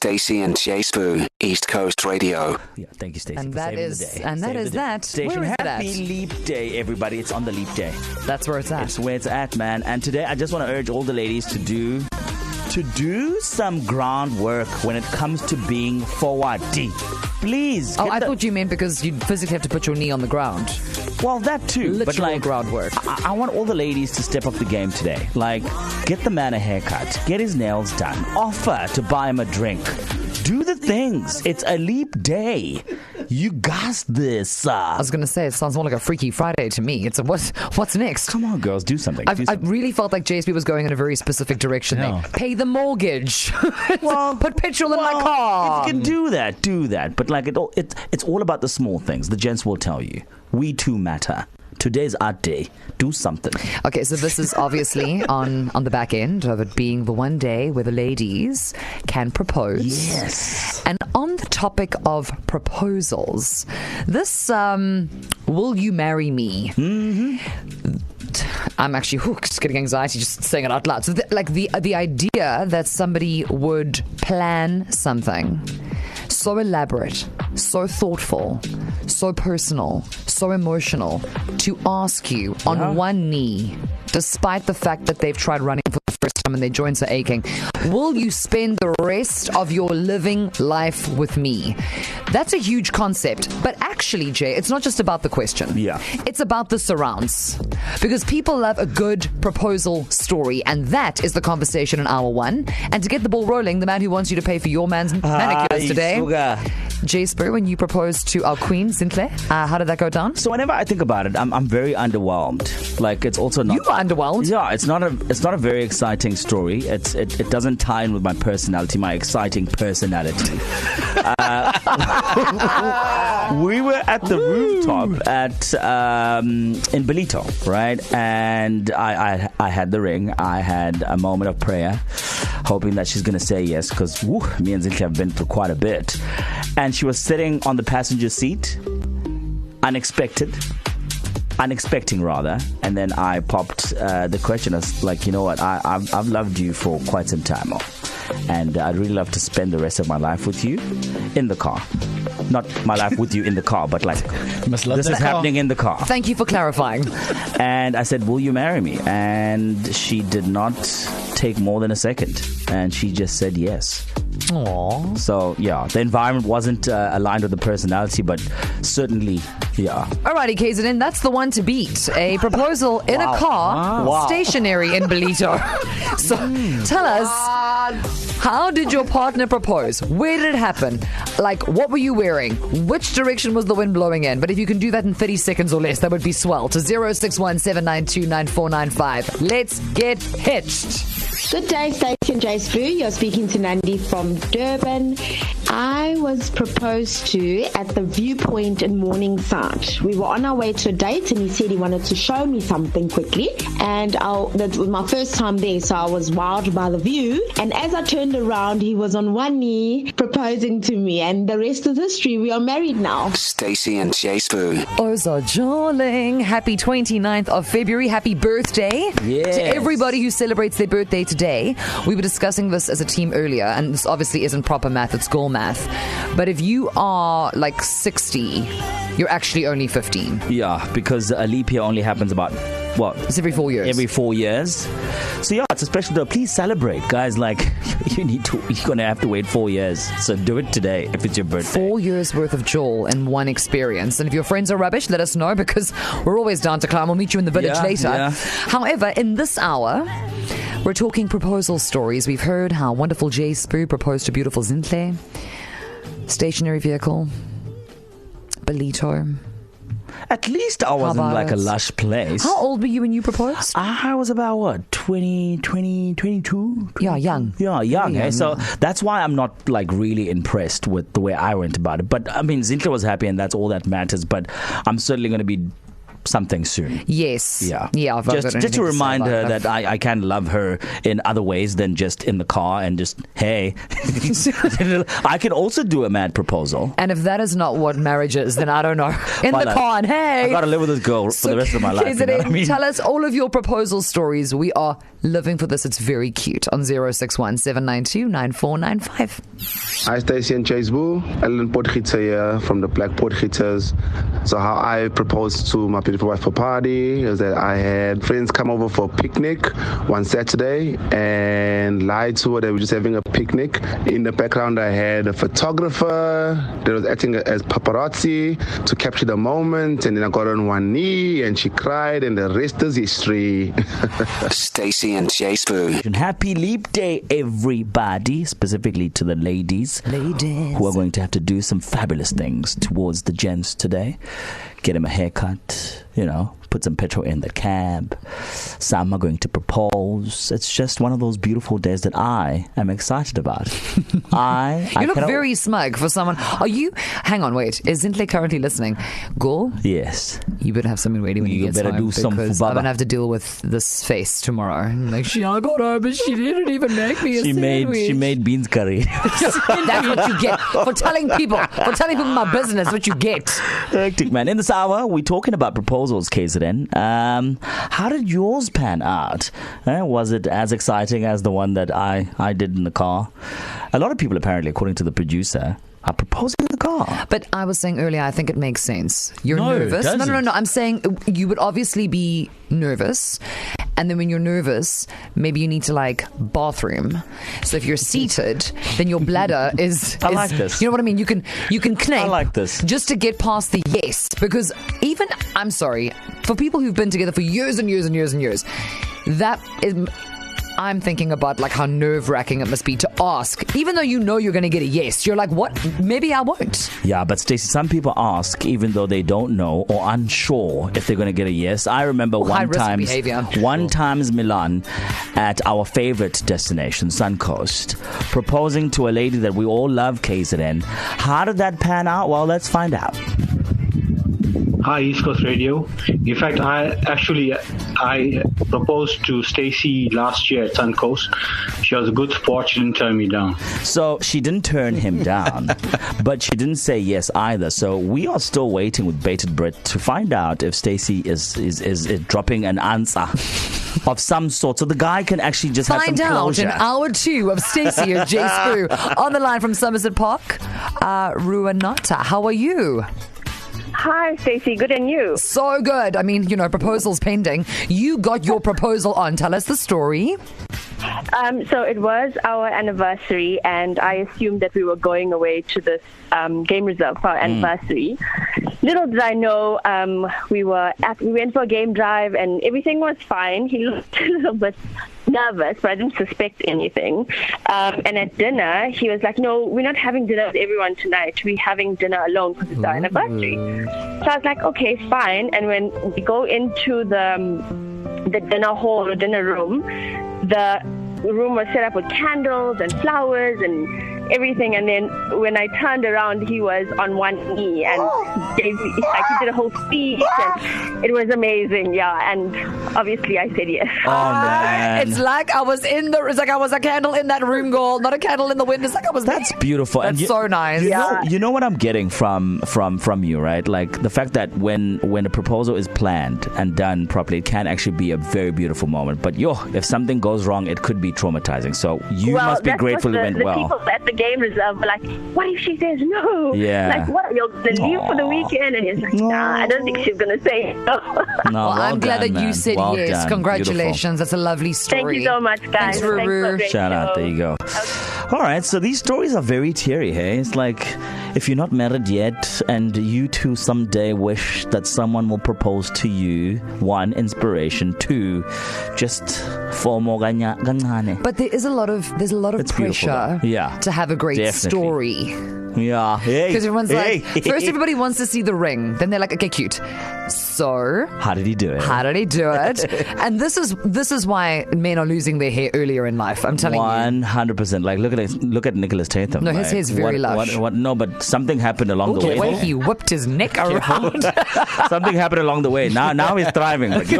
Stacey and J Sbu, East Coast Radio. Yeah, thank you, Stacey. And for that saving is, the day. and that Save is the day. that. Station, Where is it happy at? Leap Day, everybody. It's on the Leap Day. That's where it's at. It's where it's at, man. And today, I just want to urge all the ladies to do some groundwork when it comes to being forward. Please. I thought you meant because you physically have to put your knee on the ground. Well, that too. Literal but like groundwork. I want all the ladies to step up the game today. Like, get the man a haircut, get his nails done, offer to buy him a drink. Do the things. It's a leap day. You got this. I was going to say, it sounds more like a Freaky Friday to me. It's a what's next? Come on, girls, do something. I really felt like JSB was going in a very specific direction there. Pay the mortgage. Well, put petrol in my car. If you can do that. But like it's all about the small things. The gents will tell you. We too matter. Today's our day. Do something. Okay, so this is obviously on the back end of it being the one day where the ladies can propose. Yes. And on the topic of proposals, this will you marry me? Mm-hmm. I'm actually just getting anxiety just saying it out loud. So the idea that somebody would plan something so elaborate, so thoughtful, so personal, so emotional, to ask you on one knee, despite the fact that they've tried running for the first time and their joints are aching, will you spend the rest of your living life with me? That's a huge concept. But actually, Jay, it's not just about the question. Yeah. It's about the surrounds. Because people love a good proposal story, and that is the conversation in hour one. And to get the ball rolling, the man who wants you to pay for your man's manicures today, J Sbu, when you proposed to our queen, Sinclair, how did that go down? So whenever I think about it, I'm very underwhelmed. Like, it's also not... You were underwhelmed? Yeah, it's not a very exciting story. It doesn't tie in with my personality, my exciting personality. We were at the rooftop at in Belito, right? And I had the ring. I had a moment of prayer, hoping that she's going to say yes, because me and Zinke have been through quite a bit. And she was sitting on the passenger seat, unexpecting rather. And then I popped the question. I was like, you know what? I've loved you for quite some time now, and I'd really love to spend the rest of my life with you in the car. Not my life with you in the car, but like this is happening in the car. Thank you for clarifying. And I said, will you marry me? And she did not take more than a second. And she just said yes. Aww. So, yeah, the environment wasn't aligned with the personality, but certainly, yeah. Alrighty, KZN, that's the one to beat. A proposal in a car, stationary in Belito. So, tell us, how did your partner propose? Where did it happen? Like, what were you wearing? Which direction was the wind blowing in? But if you can do that in 30 seconds or less, that would be swell. To 061-792-9495. Let's get hitched. Good day, Stacey and J Sbu. You're speaking to Nandi from Durban. I was proposed to at the Viewpoint in Morningside. We were on our way to a date, and he said he wanted to show me something quickly. And that was my first time there, so I was wowed by the view. And as I turned around, he was on one knee proposing to me, and the rest is history. We are married now. Stacey and J Sbu. Oza Darling. Happy 29th of February. Happy birthday to everybody who celebrates their birthday today. We were discussing this as a team earlier, and this obviously isn't proper math, it's goal math. But if you are like 60, you're actually only 15. Yeah, because a leap year only happens about, what? It's every 4 years. Every 4 years. So yeah, it's a special day. Please celebrate, guys. Like, you're going to have to wait 4 years. So do it today if it's your birthday. 4 years worth of Joel and one experience. And if your friends are rubbish, let us know, because we're always down to climb. We'll meet you in the village later. Yeah. However, in this hour, we're talking proposal stories. We've heard how wonderful J Sbu proposed to beautiful Zintle. Stationary vehicle. Belito. At least I wasn't like a lush place. How old were you when you proposed? I was about, what, 22? Yeah, young. Yeah, young. Eh? So that's why I'm not like really impressed with the way I went about it. But I mean, Zintle was happy, and that's all that matters. But I'm certainly going to be something soon. Yes. Yeah. Yeah. Just to remind her that I can love her in other ways than just in the car and just, hey. I can also do a mad proposal. And if that is not what marriage is, then I don't know. In the car and hey. I got to live with this girl for the rest of my life. You know what I mean? Tell us all of your proposal stories. We are living for this. It's very cute. On 061 792 9495. Hi, Stacey and J Sbu. Ellen Potgieter here from the Black Potgieters. So how I proposed to my beautiful wife for party is that I had friends come over for a picnic one Saturday and lied to her that we were just having a picnic. In the background, I had a photographer that was acting as paparazzi to capture the moment, and then I got on one knee and she cried, and the rest is history. Stacey and J Sbu. Happy Leap Day, everybody, specifically to the ladies who are going to have to do some fabulous things towards the gents today. Get him a haircut, put some petrol in the cab. Some are going to propose. It's just one of those beautiful days that I am excited about. You look very smug for someone. Hang on, wait. Is Zintle currently listening? Go? Yes. You better have something ready when you get better home, do some because I'm going to have to deal with this face tomorrow. Like, I got her, but she didn't even make me a sandwich. She made beans curry. That's what you get for telling people my business, what you get. Hectic, man. In this hour, we're talking about proposals, KZN. How did yours pan out? Was it as exciting as the one that I did in the car? A lot of people, apparently, according to the producer, are proposing in the car. But I was saying earlier, I think it makes sense. You're nervous. No. I'm saying you would obviously be nervous. And then when you're nervous, maybe you need to bathroom. So if you're seated, then your bladder is I like this. You know what I mean? You can claim. I like this. Just to get past the yes. Because even, I'm sorry, for people who've been together for years and years and years and years, that is... I'm thinking about how nerve-wracking it must be to ask, even though you're going to get a yes. You're like, what? Maybe I won't. Yeah, but Stacey, some people ask even though they don't know or unsure if they're going to get a yes. I remember one times Milan at our favorite destination, Suncoast, proposing to a lady that we all love, KZN. How did that pan out? Well, let's find out. Hi, East Coast Radio. In fact, I proposed to Stacey last year at Suncoast. She was a good sport. She didn't turn me down. So she didn't turn him down, but she didn't say yes either. So we are still waiting with bated breath to find out if Stacey is dropping an answer of some sort, so the guy can actually just have some closure. Find out in hour 2 of Stacey and J Sbu on the line from Somerset Park. Ruanata, how are you? Hi, Stacey. Good, and you? So good. I mean, proposals pending. You got your proposal on. Tell us the story. So it was our anniversary, and I assumed that we were going away to this game reserve for our anniversary. Little did I know, we went for a game drive, and everything was fine. He looked a little bit nervous, but I didn't suspect anything. And at dinner, he was like, "No, we're not having dinner with everyone tonight. We're having dinner alone because it's our anniversary." So I was like, "Okay, fine." And when we go into the dinner hall or dinner room, the room was set up with candles and flowers and everything, and then when I turned around, he was on one knee and he did a whole speech, and it was amazing. Yeah, and obviously I said yes. Oh man, it's like I was a candle in that room, girl, not a candle in the wind. It's like I was. That's beautiful. That's so nice. You know what I'm getting from you, right? Like the fact that when a proposal is planned and done properly, it can actually be a very beautiful moment. But if something goes wrong, it could be traumatizing. So you must be grateful it went well. People at the game reserve were like, "What if she says no? Yeah. Like, what? You're going to leave for the weekend?" And he's like, "Nah, I don't think she's going to say no." Well, I'm glad that you said yes. Done. Congratulations. Beautiful. That's a lovely story. Thank you so much, guys. Thanks, Ruru. Shout out. There you go. Okay. All right. So these stories are very teary, hey? It's like if you're not married yet and you too someday wish that someone will propose to you, 1, inspiration, 2, just for more ganyane. But there's a lot of pressure to have a great story. Yeah. Because everyone's like, first everybody wants to see the ring. Then they're like, okay, cute. So how did he do it? And this is why men are losing their hair earlier in life. I'm telling you. 100%. Like look at Nicholas Tatham. No, his hair's very lush. No, but something happened along the way. The way he whipped his neck around. Something happened along the way. Now he's thriving. But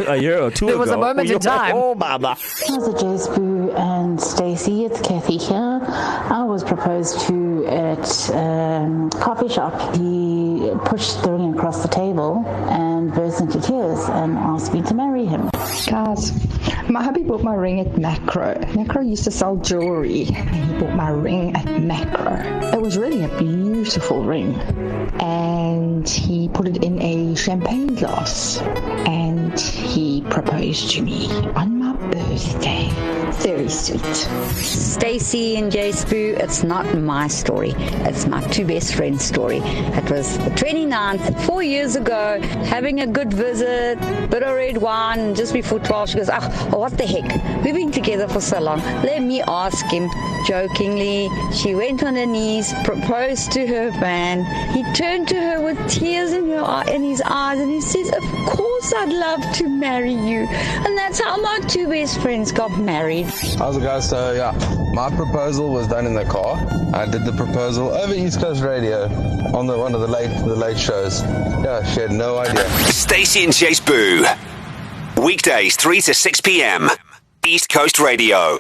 a year or two There ago. was a moment in time. Oh, Baba. KZNers, J Sbu and Stacey, it's Kathy here. I was proposed to at a coffee shop. He pushed the ring across the table and burst into tears and asked me to marry him. Guys, my hubby bought my ring at Macro. Macro used to sell jewelry, and he bought my ring at Macro. It was really a beautiful ring, and he put it in a champagne glass, and he proposed to me on my birthday. Very sweet. Stacey and J Sbu, it's not my story. It's my two best friends' story. It was the 29th, 4 years ago, having a good visit, bit of red wine, just before 12, she goes, what the heck? We've been together for so long. Let me ask him. Jokingly, she went on her knees, proposed to her man. He turned to her with tears in his eyes, and he says, of course I'd love to marry you. And that's how my two best friends got married. How's it guys? So my proposal was done in the car. I did the proposal over East Coast Radio on one of the late shows. Yeah, she had no idea. Stacey and J Sbu. Weekdays 3 to 6 p.m. East Coast Radio.